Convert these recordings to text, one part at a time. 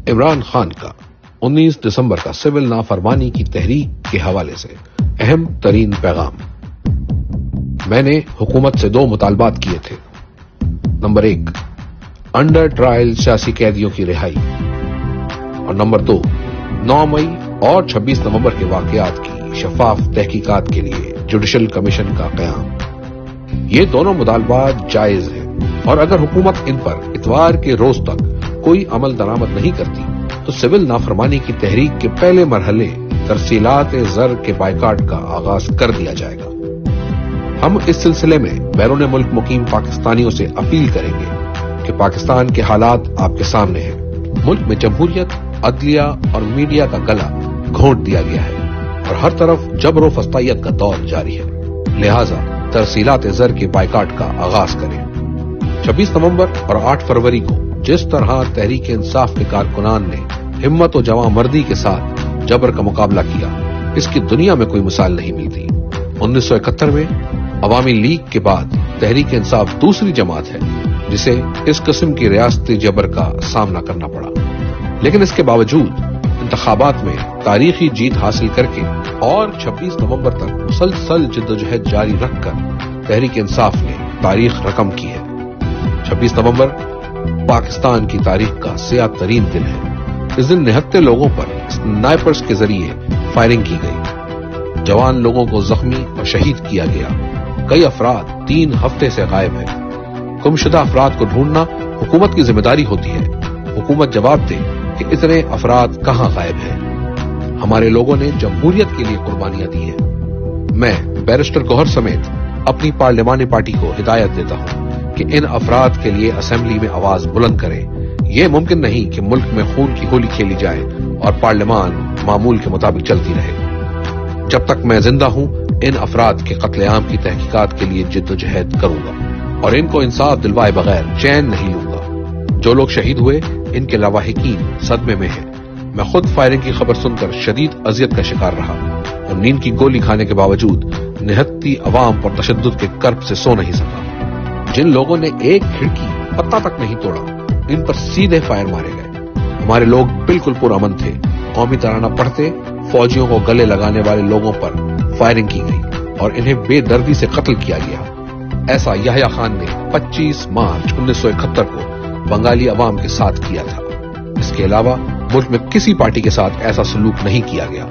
عمران خان کا 19 دسمبر کا سول نافرمانی کی تحریک کے حوالے سے اہم ترین پیغام۔ میں نے حکومت سے 2 مطالبات کیے تھے۔ نمبر 1، انڈر ٹرائل سیاسی قیدیوں کی رہائی، اور نمبر 2، 9 مئی اور 26 نومبر کے واقعات کی شفاف تحقیقات کے لیے جوڈیشل کمیشن کا قیام۔ یہ دونوں مطالبات جائز ہیں، اور اگر حکومت ان پر اتوار کے روز تک کوئی عمل درآمد نہیں کرتی تو سول نافرمانی کی تحریک کے پہلے مرحلے ترسیلات زر کے بائیکاٹ کا آغاز کر دیا جائے گا۔ ہم اس سلسلے میں بیرون ملک مقیم پاکستانیوں سے اپیل کریں گے کہ پاکستان کے حالات آپ کے سامنے ہیں۔ ملک میں جمہوریت، عدلیہ اور میڈیا کا گلا گھونٹ دیا گیا ہے اور ہر طرف جبر و فسطائیت کا دور جاری ہے، لہذا ترسیلات زر کے بائیکاٹ کا آغاز کریں۔ 26 نومبر اور 8 فروری کو جس طرح تحریک انصاف کے کارکنان نے ہمت و جواں مردی کے ساتھ جبر کا مقابلہ کیا، اس کی دنیا میں کوئی مثال نہیں ملتی۔ 1971 میں عوامی لیگ کے بعد تحریک انصاف دوسری جماعت ہے جسے اس قسم کی ریاستی جبر کا سامنا کرنا پڑا، لیکن اس کے باوجود انتخابات میں تاریخی جیت حاصل کر کے اور 26 نومبر تک مسلسل جدوجہد جاری رکھ کر تحریک انصاف نے تاریخ رقم کی ہے۔ 26 نومبر پاکستان کی تاریخ کا سیاہ ترین دن ہے۔ اس دن نہتے لوگوں پر سنائپرز کے ذریعے فائرنگ کی گئی، جوان لوگوں کو زخمی اور شہید کیا گیا۔ کئی افراد 3 ہفتے سے غائب ہیں۔ گمشدہ افراد کو ڈھونڈنا حکومت کی ذمہ داری ہوتی ہے۔ حکومت جواب دے کہ اتنے افراد کہاں غائب ہیں۔ ہمارے لوگوں نے جمہوریت کے لیے قربانیاں دی ہیں۔ میں بیرسٹر گوہر سمیت اپنی پارلیمانی پارٹی کو ہدایت دیتا ہوں کہ ان افراد کے لیے اسمبلی میں آواز بلند کریں۔ یہ ممکن نہیں کہ ملک میں خون کی ہولی کھیلی جائے اور پارلیمان معمول کے مطابق چلتی رہے۔ جب تک میں زندہ ہوں ان افراد کے قتل عام کی تحقیقات کے لیے جدوجہد کروں گا اور ان کو انصاف دلوائے بغیر چین نہیں لوں گا۔ جو لوگ شہید ہوئے ان کے لواحقین صدمے میں ہیں۔ میں خود فائرنگ کی خبر سن کر شدید اذیت کا شکار رہا اور نیند کی گولی کھانے کے باوجود نہتی عوام پر تشدد کے کرب سے سو نہیں سکا۔ جن لوگوں نے ایک کھڑکی پتہ تک نہیں توڑا ان پر سیدھے فائر مارے گئے۔ ہمارے لوگ بالکل پرامن تھے۔ قومی ترانہ پڑھتے فوجیوں کو گلے لگانے والے لوگوں پر فائرنگ کی گئی اور انہیں بے دردی سے قتل کیا گیا۔ ایسا یحییٰ خان نے 25 مارچ 1971 کو بنگالی عوام کے ساتھ کیا تھا۔ اس کے علاوہ ملک میں کسی پارٹی کے ساتھ ایسا سلوک نہیں کیا گیا۔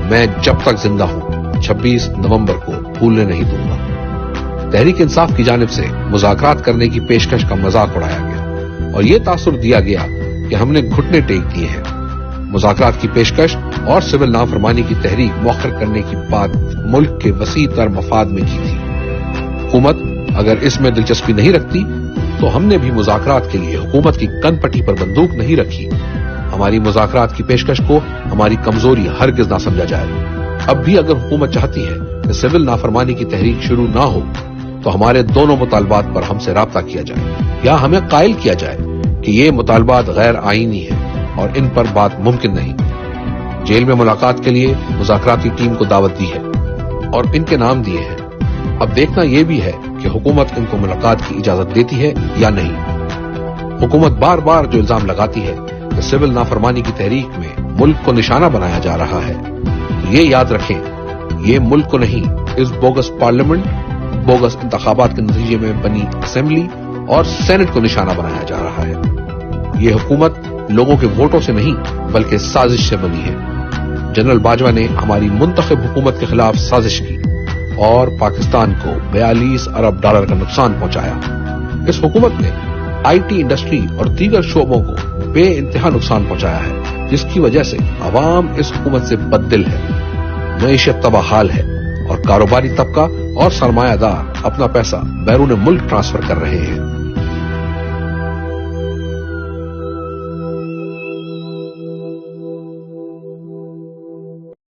میں جب تک زندہ ہوں 26 نومبر کو بھولنے نہیں دوں گا۔ تحریک انصاف کی جانب سے مذاکرات کرنے کی پیشکش کا مذاق اڑایا گیا اور یہ تاثر دیا گیا کہ ہم نے گھٹنے ٹیک دیے ہیں۔ مذاکرات کی پیشکش اور سول نافرمانی کی تحریک مؤخر کرنے کی بات ملک کے وسیع تر مفاد میں کی تھی۔ حکومت اگر اس میں دلچسپی نہیں رکھتی تو ہم نے بھی مذاکرات کے لیے حکومت کی کن پٹی پر بندوق نہیں رکھی۔ ہماری مذاکرات کی پیشکش کو ہماری کمزوری ہرگز نہ سمجھا جائے۔ اب بھی اگر حکومت چاہتی ہے کہ سول نافرمانی کی تحریک شروع نہ ہو تو ہمارے دونوں مطالبات پر ہم سے رابطہ کیا جائے یا ہمیں قائل کیا جائے کہ یہ مطالبات غیر آئینی ہیں اور ان پر بات ممکن نہیں۔ جیل میں ملاقات کے لیے مذاکراتی ٹیم کو دعوت دی ہے اور ان کے نام دیے ہیں۔ اب دیکھنا یہ بھی ہے کہ حکومت ان کو ملاقات کی اجازت دیتی ہے یا نہیں۔ حکومت بار بار جو الزام لگاتی ہے کہ سول نافرمانی کی تحریک میں ملک کو نشانہ بنایا جا رہا ہے، تو یہ یاد رکھیں یہ ملک کو نہیں، اس بوگس پارلیمنٹ، بوگس انتخابات کے نتیجے میں بنی اسمبلی اور سینٹ کو نشانہ بنایا جا رہا ہے۔ یہ حکومت لوگوں کے ووٹوں سے نہیں بلکہ سازش سے بنی ہے۔ جنرل باجوہ نے ہماری منتخب حکومت کے خلاف سازش کی اور پاکستان کو 42 ارب ڈالر کا نقصان پہنچایا۔ اس حکومت نے آئی ٹی انڈسٹری اور دیگر شعبوں کو بے انتہا نقصان پہنچایا ہے، جس کی وجہ سے عوام اس حکومت سے بددل ہے۔ معیشت تباہ حال ہے اور کاروباری طبقہ اور سرمایہ دار اپنا پیسہ بیرون ملک ٹرانسفر کر رہے ہیں۔